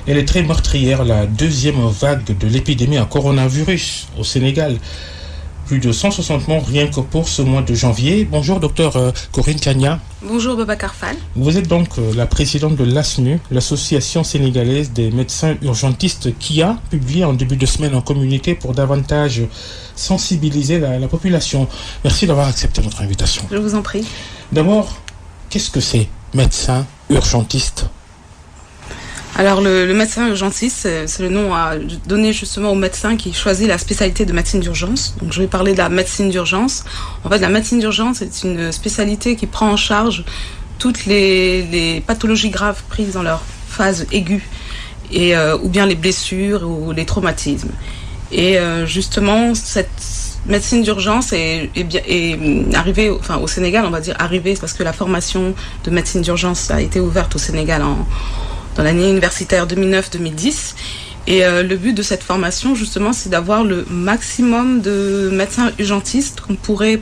Elle est très meurtrière, la deuxième vague de l'épidémie à coronavirus au Sénégal. Plus de 160 morts rien que pour ce mois de janvier. Bonjour docteur Corinne Kania. Bonjour Babacar Fall. Vous êtes donc la présidente de l'ASMU, l'association sénégalaise des médecins urgentistes, qui a publié en début de semaine un communiqué pour davantage sensibiliser la population. Merci d'avoir accepté notre invitation. Je vous en prie. D'abord, qu'est-ce que c'est médecin urgentiste ? Alors le médecin urgentiste, c'est le nom à donner justement au médecin qui choisit la spécialité de médecine d'urgence. Donc je vais parler de la médecine d'urgence. En fait, la médecine d'urgence, c'est une spécialité qui prend en charge toutes les pathologies graves prises dans leur phase aiguë, et ou bien les blessures ou les traumatismes. Et justement, cette médecine d'urgence est arrivée, enfin au Sénégal, on va dire arrivée, parce que la formation de médecine d'urgence a été ouverte au Sénégal dans l'année universitaire 2009-2010. Et le but de cette formation, justement, c'est d'avoir le maximum de médecins urgentistes qu'on pourrait,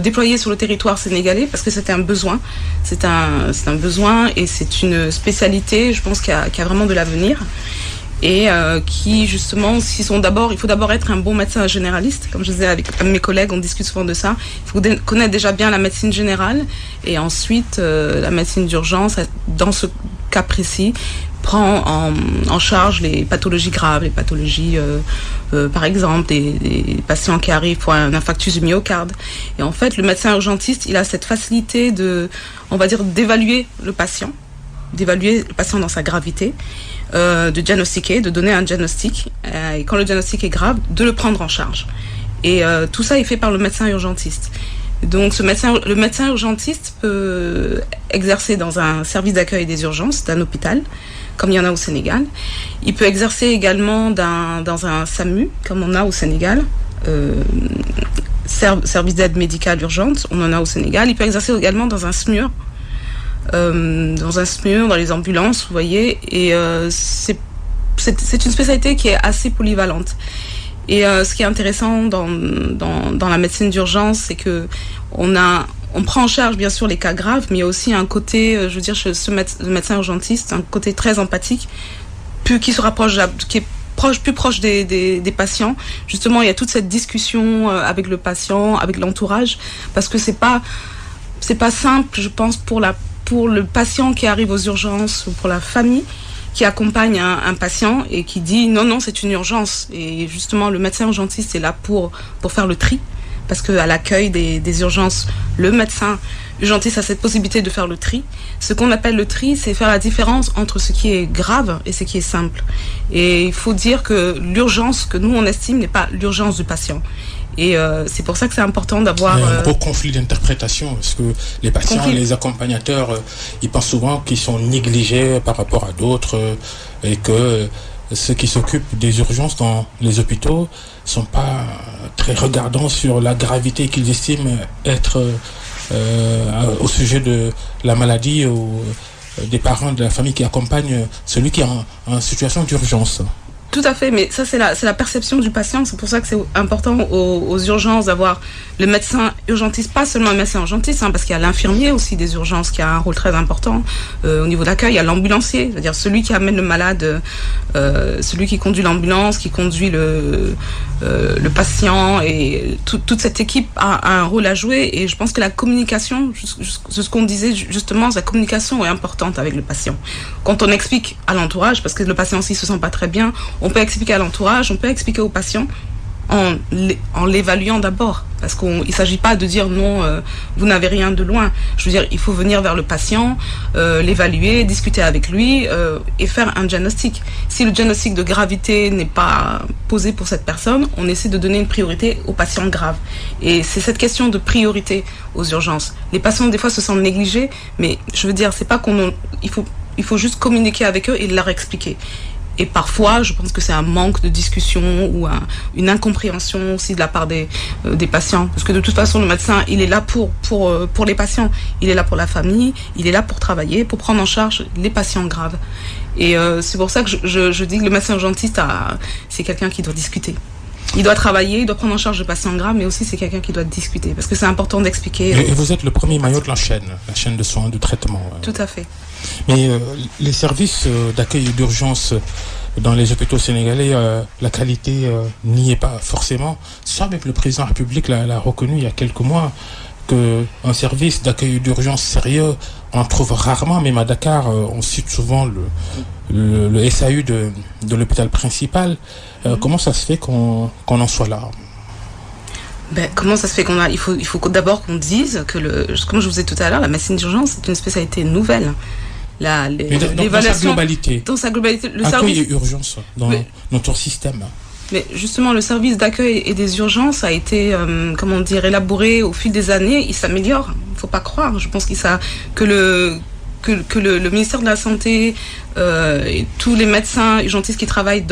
déployer sur le territoire sénégalais, parce que c'est un besoin. C'est un besoin et c'est une spécialité, je pense, qui a vraiment de l'avenir. Et qui justement, il faut d'abord être un bon médecin généraliste. Comme je disais avec mes collègues, on discute souvent de ça. Il faut connaître déjà bien la médecine générale, et ensuite la médecine d'urgence, dans ce cas précis, prend en charge les pathologies graves, les pathologies par exemple des patients qui arrivent pour un infarctus du myocarde. Et en fait, le médecin urgentiste, il a cette facilité d'évaluer le patient dans sa gravité, de diagnostiquer, de donner un diagnostic, et quand le diagnostic est grave, de le prendre en charge. Et tout ça est fait par le médecin urgentiste. Donc le médecin urgentiste peut exercer dans un service d'accueil des urgences d'un hôpital, comme il y en a au Sénégal. Il peut exercer également dans un SAMU, comme on a au Sénégal, service d'aide médicale urgente, on en a au Sénégal. Il peut exercer également dans un SMUR, dans les ambulances, vous voyez, et c'est une spécialité qui est assez polyvalente. Et ce qui est intéressant dans la médecine d'urgence, c'est que on prend en charge bien sûr les cas graves, mais il y a aussi un côté, chez le médecin urgentiste, un côté très empathique, qui se rapproche, qui est plus proche des patients. Justement, il y a toute cette discussion avec le patient, avec l'entourage, parce que c'est pas simple, je pense, pour le patient qui arrive aux urgences, ou pour la famille qui accompagne un patient et qui dit non, c'est une urgence. Et justement, le médecin urgentiste est là pour faire le tri, parce qu'à l'accueil des urgences, le médecin urgentiste a cette possibilité de faire le tri. Ce qu'on appelle le tri, c'est faire la différence entre ce qui est grave et ce qui est simple. Et il faut dire que l'urgence que nous on estime n'est pas l'urgence du patient. Et c'est pour ça que c'est important d'avoir... Il y a un gros conflit d'interprétation, parce que les patients, les accompagnateurs, ils pensent souvent qu'ils sont négligés par rapport à d'autres, et que ceux qui s'occupent des urgences dans les hôpitaux sont pas très regardants sur la gravité qu'ils estiment être au sujet de la maladie, ou des parents de la famille qui accompagnent celui qui est en situation d'urgence. Tout à fait, mais ça c'est la perception du patient. C'est pour ça que c'est important aux urgences d'avoir le médecin urgentiste, pas seulement un médecin urgentiste, parce qu'il y a l'infirmier aussi des urgences qui a un rôle très important au niveau de l'accueil. Il y a l'ambulancier, c'est-à-dire celui qui amène le malade, celui qui conduit l'ambulance, qui conduit le patient, et toute cette équipe a un rôle à jouer. Et je pense que la communication, c'est ce qu'on disait justement, la communication est importante avec le patient. Quand on explique à l'entourage, parce que le patient s'il se sent pas très bien, on peut expliquer à l'entourage, on peut expliquer au patient en l'évaluant d'abord. Parce qu'il ne s'agit pas de dire non, vous n'avez rien de loin. Je veux dire, il faut venir vers le patient, l'évaluer, discuter avec lui et faire un diagnostic. Si le diagnostic de gravité n'est pas posé pour cette personne, on essaie de donner une priorité aux patients graves. Et c'est cette question de priorité aux urgences. Les patients, des fois, se sentent négligés, mais je veux dire, c'est pas il faut juste communiquer avec eux et leur expliquer. Et parfois, je pense que c'est un manque de discussion ou une incompréhension aussi de la part des patients. Parce que de toute façon, le médecin, il est là pour les patients. Il est là pour la famille, il est là pour travailler, pour prendre en charge les patients graves. Et c'est pour ça que je dis que le médecin urgentiste, c'est quelqu'un qui doit discuter. Il doit travailler, il doit prendre en charge le patient grave, mais aussi c'est quelqu'un qui doit discuter, parce que c'est important d'expliquer. Et vous êtes le premier maillot de la chaîne de soins, de traitement. Tout à fait. Mais les services d'accueil d'urgence dans les hôpitaux sénégalais, la qualité n'y est pas forcément. Ça, même le président de la République l'a reconnu il y a quelques mois, qu'un service d'accueil d'urgence sérieux, on en trouve rarement, même à Dakar, on cite souvent le SAU de l'hôpital principal. Comment ça se fait qu'on en soit là? Comment ça se fait qu'on a... Il faut d'abord qu'on dise que, comme je vous ai dit tout à l'heure, la médecine d'urgence, c'est une spécialité nouvelle. Dans sa globalité. Dans sa globalité. Le accueil et urgence dans notre système. Mais justement, le service d'accueil et des urgences a été, élaboré au fil des années. Il s'améliore. Il ne faut pas croire. Je pense que le ministère de la Santé et tous les médecins urgentistes qui travaillent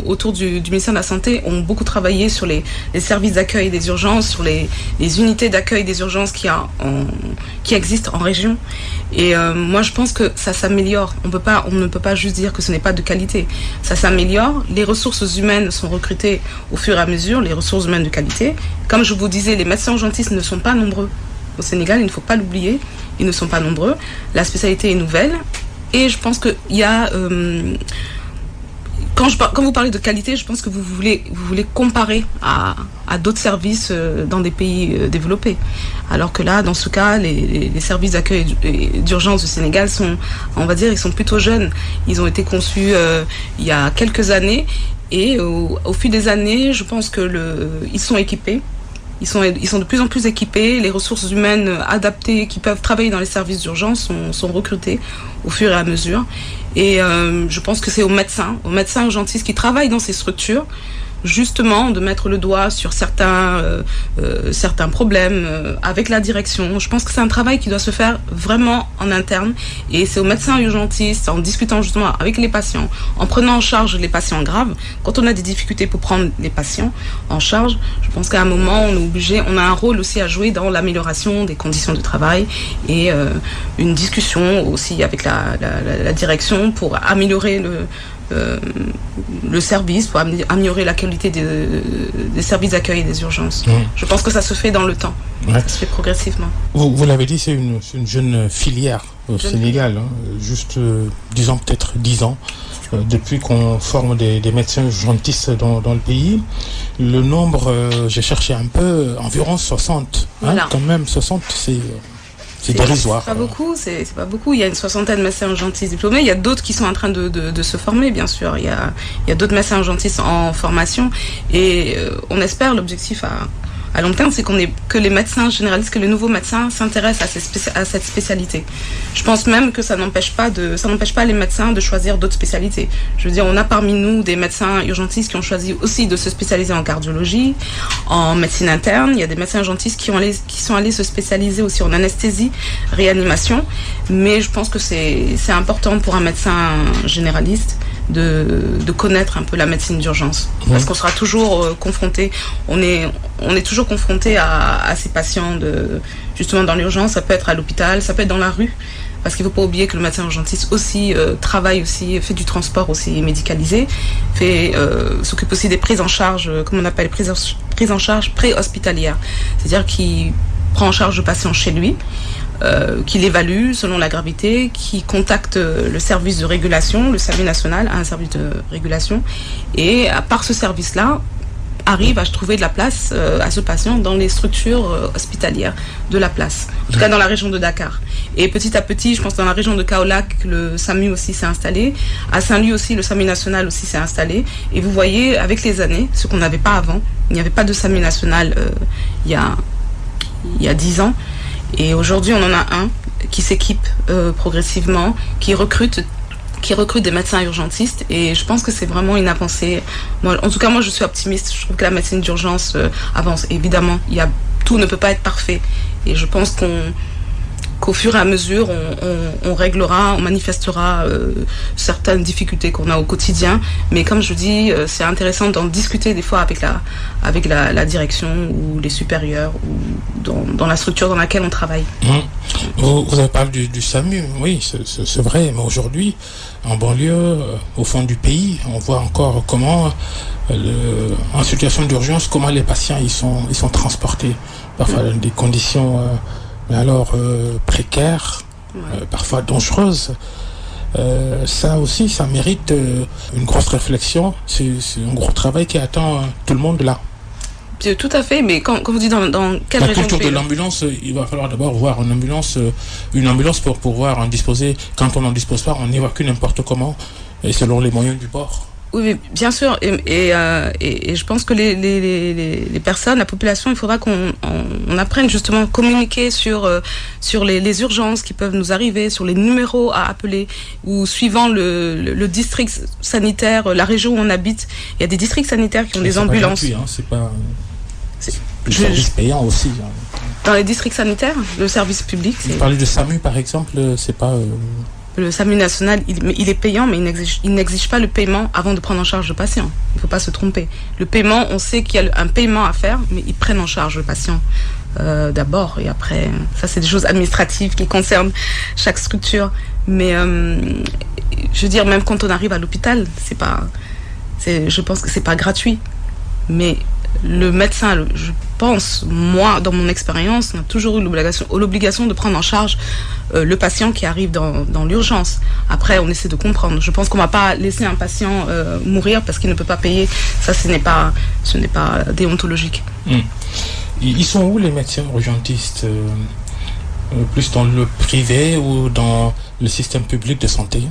autour du ministère de la Santé ont beaucoup travaillé sur les services d'accueil des urgences, sur les unités d'accueil des urgences qui existent en région. Et moi, je pense que ça s'améliore. On ne peut pas juste dire que ce n'est pas de qualité. Ça s'améliore. Les ressources humaines sont recrutées au fur et à mesure, les ressources humaines de qualité. Comme je vous disais, les médecins urgentistes ne sont pas nombreux. Au Sénégal, il ne faut pas l'oublier, ils ne sont pas nombreux. La spécialité est nouvelle et je pense qu'il y a... Quand vous parlez de qualité, je pense que vous voulez comparer à d'autres services dans des pays développés. Alors que là, dans ce cas, les services d'accueil d'urgence du Sénégal ils sont plutôt jeunes. Ils ont été conçus il y a quelques années et au fil des années, je pense ils sont équipés. Ils sont de plus en plus équipés, les ressources humaines adaptées qui peuvent travailler dans les services d'urgence sont recrutées au fur et à mesure. Et je pense que c'est aux médecins urgentistes qui travaillent dans ces structures, justement de mettre le doigt sur certains problèmes avec la direction. Je pense que c'est un travail qui doit se faire vraiment en interne et c'est aux médecins urgentistes, en discutant justement avec les patients, en prenant en charge les patients graves. Quand on a des difficultés pour prendre les patients en charge, je pense qu'à un moment on a un rôle aussi à jouer dans l'amélioration des conditions de travail et une discussion aussi avec la direction pour améliorer le service, pour améliorer la qualité des services d'accueil et des urgences. Je pense que ça se fait dans le temps. Ça se fait progressivement. Vous l'avez dit, c'est une jeune filière au Sénégal, juste disons peut-être 10 ans depuis qu'on forme des médecins urgentistes dans le pays. Le nombre, j'ai cherché un peu, environ 60. Voilà. Quand même, 60, c'est dérisoire. C'est pas beaucoup. Il y a une 60aine de médecins urgentistes diplômés. Il y a d'autres qui sont en train de se former, bien sûr. Il y a d'autres médecins urgentistes en formation. Et on espère, l'objectif à long terme, c'est que les médecins généralistes, que les nouveaux médecins s'intéressent à cette spécialité. Je pense même que ça n'empêche pas les médecins de choisir d'autres spécialités. Je veux dire, on a parmi nous des médecins urgentistes qui ont choisi aussi de se spécialiser en cardiologie, en médecine interne. Il y a des médecins urgentistes qui sont allés se spécialiser aussi en anesthésie, réanimation. Mais je pense que c'est important pour un médecin généraliste de connaître un peu la médecine d'urgence. Parce qu'on sera toujours confronté, on est toujours confronté à ces patients justement dans l'urgence. Ça peut être à l'hôpital, ça peut être dans la rue, parce qu'il ne faut pas oublier que le médecin urgentiste aussi travaille aussi, fait du transport aussi médicalisé, s'occupe aussi des prises en charge, comme on appelle prises en charge pré-hospitalières, c'est-à-dire qu'il prend en charge le patient chez lui, qui l'évalue selon la gravité, qui contacte le service de régulation, le SAMU national a un service de régulation, et par ce service-là, arrive à trouver de la place à ce patient dans les structures hospitalières de la place, en tout cas dans la région de Dakar. Et petit à petit, je pense que dans la région de Kaolack, le SAMU aussi s'est installé. À Saint-Louis aussi, le SAMU national aussi s'est installé. Et vous voyez, avec les années, ce qu'on n'avait pas avant, il n'y avait pas de SAMU national il y a 10 ans. Et aujourd'hui, on en a un qui s'équipe progressivement, qui recrute des médecins urgentistes, et je pense que c'est vraiment une avancée. En tout cas, moi, je suis optimiste. Je trouve que la médecine d'urgence avance. Évidemment, tout ne peut pas être parfait. Et je pense qu'au fur et à mesure, on réglera, on manifestera certaines difficultés qu'on a au quotidien. Mais comme je dis, c'est intéressant d'en discuter des fois avec la direction ou les supérieurs ou dans la structure dans laquelle on travaille. Vous avez parlé du SAMU, oui, c'est vrai, mais aujourd'hui, en banlieue, au fond du pays, on voit encore comment, en situation d'urgence, comment les patients ils sont transportés, parfois dans des conditions mais alors précaires, parfois dangereuses. Ça aussi, ça mérite une grosse réflexion. C'est un gros travail qui attend tout le monde là. Tout à fait, mais quand vous dites dans quelle la région culture de l'ambulance, il va falloir d'abord voir une ambulance pour pouvoir en disposer. Quand on n'en dispose pas, on évacue n'importe comment, et selon les moyens du bord. Oui, bien sûr, et je pense que les personnes, la population, il faudra qu'on apprenne justement à communiquer sur les urgences qui peuvent nous arriver, sur les numéros à appeler, ou suivant le district sanitaire, la région où on habite, il y a des districts sanitaires qui ont des ambulances. Pas gratuit, hein, c'est pas le service payant aussi. Hein. Dans les districts sanitaires, le service public. Vous parlez de SAMU par exemple, c'est pas. Le SAMU national, il est payant, mais il n'exige pas le paiement avant de prendre en charge le patient. Il ne faut pas se tromper. Le paiement, on sait qu'il y a un paiement à faire, mais ils prennent en charge le patient d'abord. Et après, ça, c'est des choses administratives qui concernent chaque structure. Mais je veux dire, même quand on arrive à l'hôpital, je pense que c'est pas gratuit. Mais le médecin, je pense, moi, dans mon expérience, on a toujours eu l'obligation de prendre en charge le patient qui arrive dans l'urgence. Après, on essaie de comprendre. Je pense qu'on ne va pas laisser un patient mourir parce qu'il ne peut pas payer. Ça, ce n'est pas déontologique. Ils sont où les médecins urgentistes plus dans le privé ou dans le système public de santé?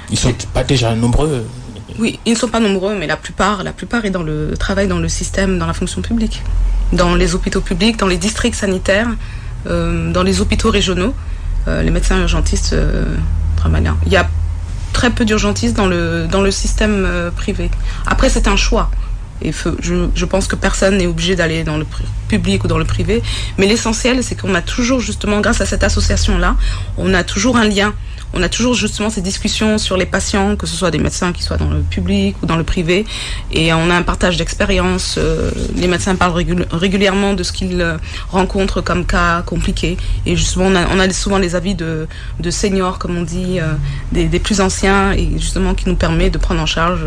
Ils ne sont pas déjà nombreux? Oui, ils ne sont pas nombreux, mais la plupart travaillent dans le système, dans la fonction publique, dans les hôpitaux publics, dans les districts sanitaires, dans les hôpitaux régionaux. Les médecins urgentistes travaillent bien. Il y a très peu d'urgentistes dans le système privé. Après, c'est un choix. Et je pense que personne n'est obligé d'aller dans le public ou dans le privé. Mais l'essentiel, c'est qu'on a toujours, justement, grâce à cette association-là, on a toujours un lien. On a toujours justement ces discussions sur les patients, que ce soit des médecins qui soient dans le public ou dans le privé. Et on a un partage d'expérience. Les médecins parlent régulièrement de ce qu'ils rencontrent comme cas compliqués. Et justement, on a souvent les avis de seniors, comme on dit, des plus anciens, et justement qui nous permet de prendre en charge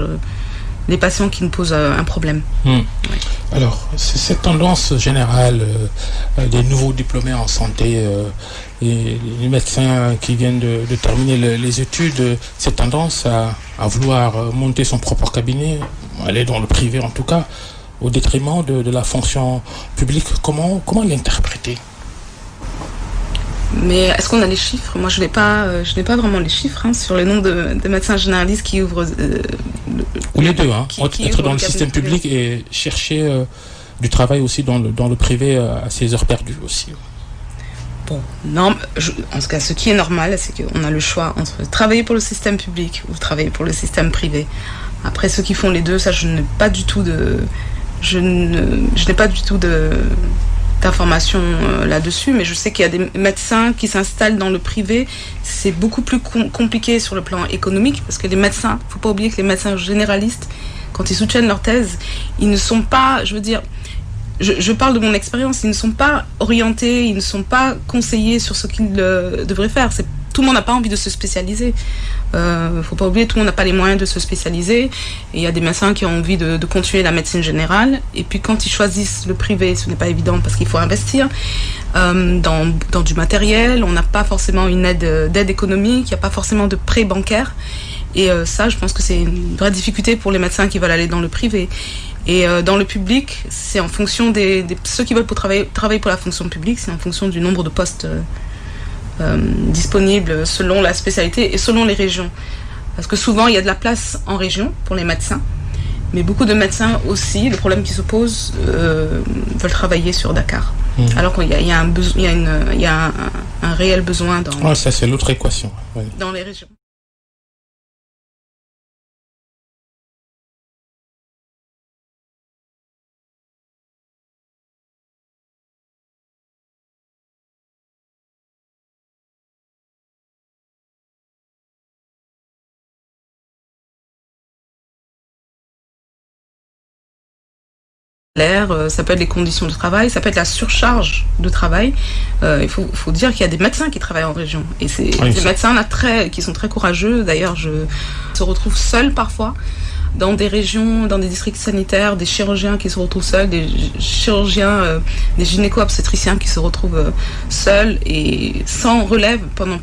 les patients qui nous posent un problème. Ouais. Alors, c'est cette tendance générale des nouveaux diplômés en santé et les médecins qui viennent de terminer les études, cette tendance à vouloir monter son propre cabinet, aller dans le privé en tout cas, au détriment de la fonction publique. Comment l'interpréter? Mais est-ce qu'on a les chiffres? Moi, je n'ai pas vraiment les chiffres sur le nombre de médecins généralistes qui ouvrent. Ou les deux, être dans le système public et chercher du travail aussi dans le privé à ses heures perdues aussi. Bon, non, en tout cas, ce qui est normal, c'est qu'on a le choix entre travailler pour le système public ou travailler pour le système privé. Après, ceux qui font les deux, ça, je n'ai pas du tout d'informations là-dessus, mais je sais qu'il y a des médecins qui s'installent dans le privé. C'est beaucoup plus compliqué sur le plan économique, parce que les médecins, il ne faut pas oublier que les médecins généralistes, quand ils soutiennent leur thèse, ils ne sont pas, je veux dire, je parle de mon expérience, ils ne sont pas orientés, ils ne sont pas conseillés sur ce qu'ils devraient faire. Tout le monde n'a pas envie de se spécialiser. Faut pas oublier, tout le monde n'a pas les moyens de se spécialiser. Et il y a des médecins qui ont envie de continuer la médecine générale. Et puis quand ils choisissent le privé, ce n'est pas évident parce qu'il faut investir dans du matériel. On n'a pas forcément une d'aide économique, il n'y a pas forcément de prêt bancaire. Et ça, je pense que c'est une vraie difficulté pour les médecins qui veulent aller dans le privé. Et dans le public, c'est en fonction ceux qui veulent travailler pour la fonction publique, c'est en fonction du nombre de postes disponibles selon la spécialité et selon les régions. Parce que souvent, il y a de la place en région pour les médecins, mais beaucoup de médecins aussi, le problème qui se pose, veulent travailler sur Dakar. Alors qu'il y a un réel besoin ça c'est l'autre équation. Dans les régions. ça peut être les conditions de travail, ça peut être la surcharge de travail. Il faut dire qu'il y a des médecins qui travaillent en région. Et c'est des médecins là qui sont très courageux. D'ailleurs, se retrouvent seuls parfois dans des régions, dans des districts sanitaires, des chirurgiens qui se retrouvent seuls, des chirurgiens, des gynéco-obstétriciens qui se retrouvent seuls et sans relève pendant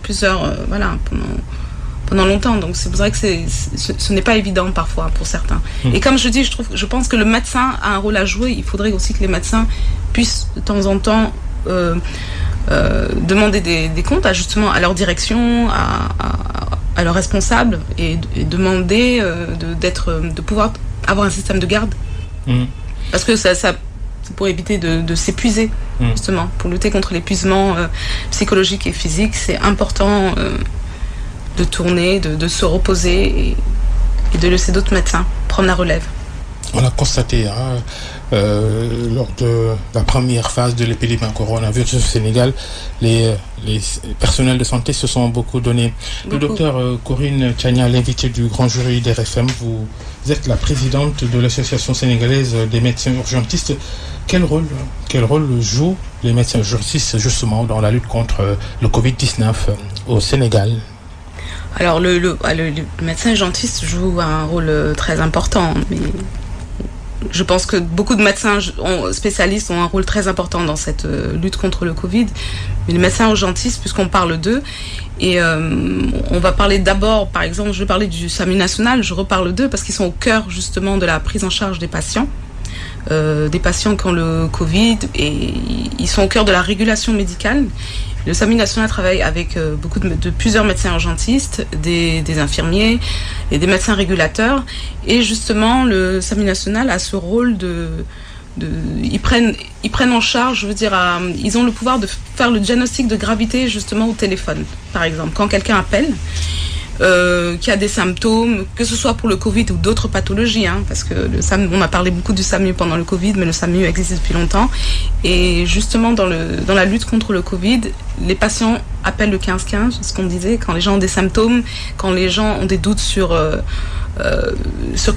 pendant longtemps. Donc c'est pour ça que ce n'est pas évident parfois pour certains. Et comme je dis, je pense que le médecin a un rôle à jouer. Il faudrait aussi que les médecins puissent de temps en temps demander des comptes justement à leur direction, à leurs responsables et demander de pouvoir avoir un système de garde. Parce que ça pour éviter de s'épuiser, justement. Pour lutter contre l'épuisement psychologique et physique, c'est important de tourner, de se reposer et de laisser d'autres médecins prendre la relève. On a constaté lors de la première phase de l'épidémie coronavirus au Sénégal, les personnels de santé se sont beaucoup donnés. Le docteur Corinne Tchania, l'invitée du grand jury d'RFM, vous êtes la présidente de l'association sénégalaise des médecins urgentistes. Quel rôle jouent les médecins urgentistes justement dans la lutte contre le Covid-19 au Sénégal? Alors le médecin urgentiste joue un rôle très important, mais je pense que beaucoup de médecins spécialistes ont un rôle très important dans cette lutte contre le Covid. Mais les médecins urgentistes, puisqu'on parle d'eux, et on va parler d'abord, par exemple, je vais parler du SAMU national, je reparle d'eux parce qu'ils sont au cœur justement de la prise en charge des patients qui ont le Covid, et ils sont au cœur de la régulation médicale. Le SAMU national travaille avec plusieurs médecins urgentistes, des infirmiers et des médecins régulateurs. Et justement, le SAMU national a ce rôle ils prennent en charge, je veux dire, ils ont le pouvoir de faire le diagnostic de gravité justement au téléphone. Par exemple, quand quelqu'un appelle, qui a des symptômes, que ce soit pour le Covid ou d'autres pathologies, parce que le SAMU, on a parlé beaucoup du SAMU pendant le Covid, mais le SAMU existe depuis longtemps. Et justement, dans la lutte contre le Covid, les patients appellent le 15-15, ce qu'on disait, quand les gens ont des symptômes, quand les gens ont des doutes sur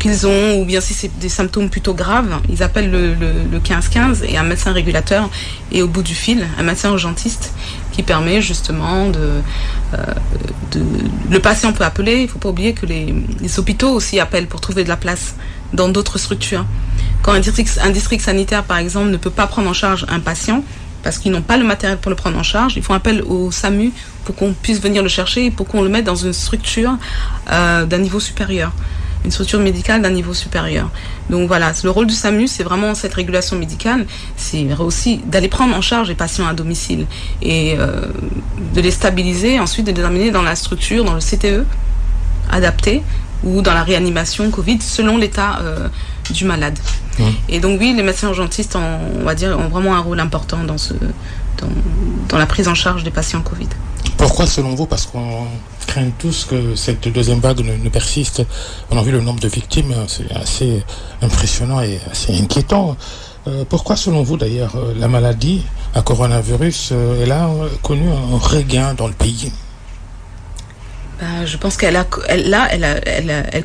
qu'ils ont, ou bien si c'est des symptômes plutôt graves, ils appellent le 15-15, et un médecin régulateur est au bout du fil, un médecin urgentiste qui permet justement le patient peut appeler. Il faut pas oublier que les hôpitaux aussi appellent pour trouver de la place dans d'autres structures. Quand un district sanitaire, par exemple, ne peut pas prendre en charge un patient parce qu'ils n'ont pas le matériel pour le prendre en charge, ils font appel au SAMU pour qu'on puisse venir le chercher et pour qu'on le mette dans une structure d'un niveau supérieur, une structure médicale d'un niveau supérieur. Donc voilà, le rôle du SAMU, c'est vraiment cette régulation médicale, c'est aussi d'aller prendre en charge les patients à domicile et de les stabiliser, ensuite de les amener dans la structure, dans le CTE adapté ou dans la réanimation Covid selon l'état du malade. Et donc oui, les médecins urgentistes, on va dire, ont vraiment un rôle important dans la prise en charge des patients Covid. Pourquoi selon vous? Parce qu'on craint tous que cette deuxième vague ne persiste. On a vu le nombre de victimes, c'est assez impressionnant et assez inquiétant. Pourquoi selon vous d'ailleurs la maladie à coronavirus elle a connu un regain dans le pays? Je pense qu'elle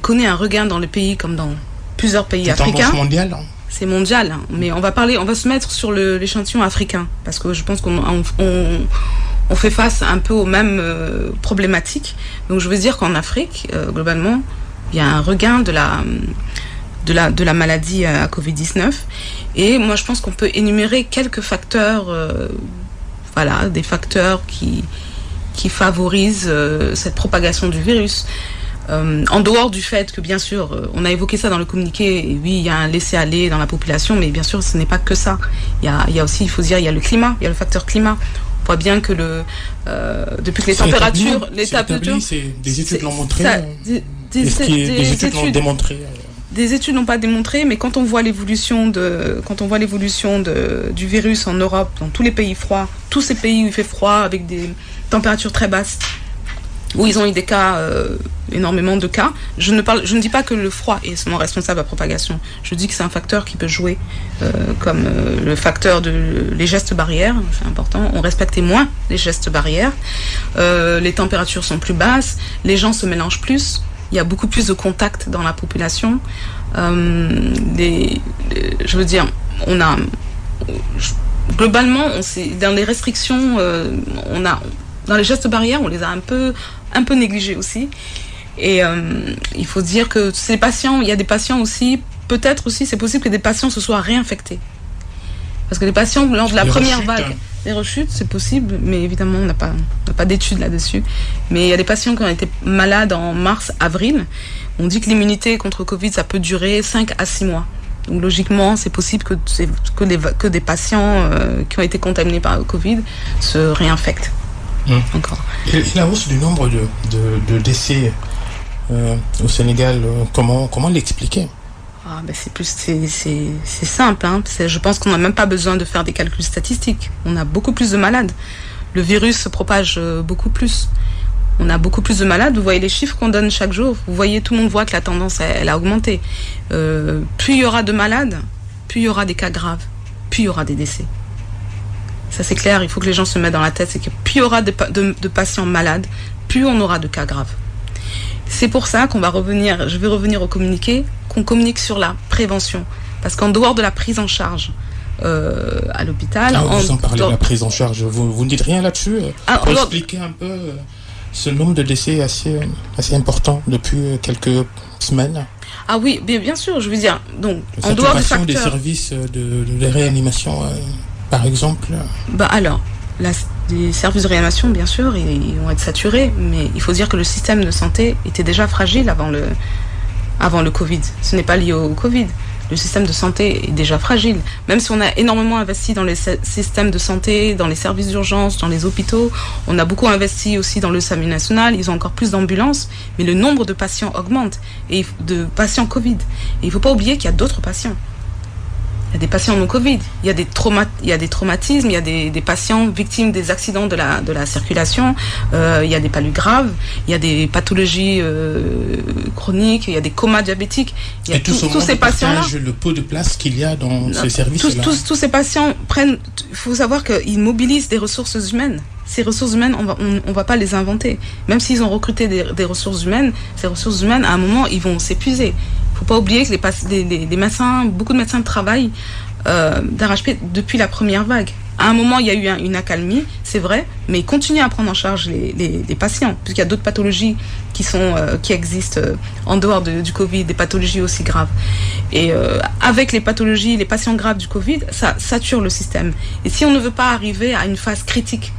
connaît un regain dans le pays comme dans plusieurs pays africains. C'est mondial, C'est mondial, mais on va se mettre sur l'échantillon africain parce que je pense qu'on fait face un peu aux mêmes problématiques. Donc je veux dire qu'en Afrique, globalement, il y a un regain de la maladie à Covid-19. Et moi, je pense qu'on peut énumérer quelques facteurs, des facteurs qui favorisent cette propagation du virus. En dehors du fait que, bien sûr, on a évoqué ça dans le communiqué, et oui, il y a un laisser-aller dans la population, mais bien sûr, ce n'est pas que ça. Il y a aussi, il faut dire, il y a le climat, il y a le facteur climat. On voit bien que depuis que les températures... Des études l'ont montré. Des études l'ont démontré. Des études n'ont pas démontré, mais quand on voit l'évolution du virus en Europe, dans tous les pays froids, tous ces pays où il fait froid, avec des températures très basses, où ils ont eu des cas, énormément de cas. Je ne dis pas que le froid est seulement responsable de la propagation. Je dis que c'est un facteur qui peut jouer, comme le facteur les gestes barrières, c'est important. On respectait moins les gestes barrières. Les températures sont plus basses, les gens se mélangent plus. Il y a beaucoup plus de contacts dans la population. Je veux dire, globalement, dans les restrictions, dans les gestes barrières, on les a un peu négligés aussi. Et il faut dire que il y a des patients aussi, peut-être aussi, c'est possible que des patients se soient réinfectés. Parce que les patients, lors de la première vague, les rechutes, c'est possible, mais évidemment, on n'a pas d'études là-dessus. Mais il y a des patients qui ont été malades en mars, avril. On dit que l'immunité contre Covid, ça peut durer 5 à 6 mois. Donc logiquement, c'est possible que des patients qui ont été contaminés par le Covid se réinfectent. Encore. Et la hausse du nombre de décès au Sénégal, comment l'expliquer? C'est simple. Je pense qu'on n'a même pas besoin de faire des calculs statistiques. On a beaucoup plus de malades. Le virus se propage beaucoup plus. On a beaucoup plus de malades. Vous voyez les chiffres qu'on donne chaque jour. Vous voyez, tout le monde voit que la tendance, elle a augmenté. Plus il y aura de malades, plus il y aura des cas graves, plus il y aura des décès. Ça, c'est clair. Il faut que les gens se mettent dans la tête. C'est que plus il y aura de patients malades, plus on aura de cas graves. C'est pour ça je vais revenir au communiqué, qu'on communique sur la prévention. Parce qu'en dehors de la prise en charge à l'hôpital... vous en parlez de la prise en charge. Vous ne dites rien là-dessus pour expliquer un peu ce nombre de décès assez important depuis quelques semaines? Ah oui, bien sûr, je veux dire. Donc, en dehors du facteur... des services de réanimation, par exemple. Les services de réanimation, bien sûr, ils vont être saturés, mais il faut dire que le système de santé était déjà fragile avant le Covid. Ce n'est pas lié au Covid. Le système de santé est déjà fragile. Même si on a énormément investi dans les systèmes de santé, dans les services d'urgence, dans les hôpitaux, on a beaucoup investi aussi dans le SAMU national, ils ont encore plus d'ambulances, mais le nombre de patients augmente, et de patients Covid. Et il ne faut pas oublier qu'il y a d'autres patients. Il y a des patients non Covid, il y a des traumatismes, il y a des patients victimes des accidents de la circulation, il y a des palus graves, il y a des pathologies chroniques, il y a des comas diabétiques. Il y a tous ces patients-là. Le peu de place qu'il y a dans ces services-là. Tous ces patients il faut savoir qu'ils mobilisent des ressources humaines. Ces ressources humaines, on va pas les inventer. Même s'ils ont recruté des ressources humaines, ces ressources humaines, à un moment, ils vont s'épuiser. Il ne faut pas oublier que les médecins, beaucoup de médecins travaillent d'arrache-pied depuis la première vague. À un moment, il y a eu une accalmie, c'est vrai, mais ils continuent à prendre en charge les patients, puisqu'il y a d'autres pathologies qui existent en dehors du Covid, des pathologies aussi graves. Et avec les pathologies, les patients graves du Covid, ça sature le système. Et si on ne veut pas arriver à une phase critique,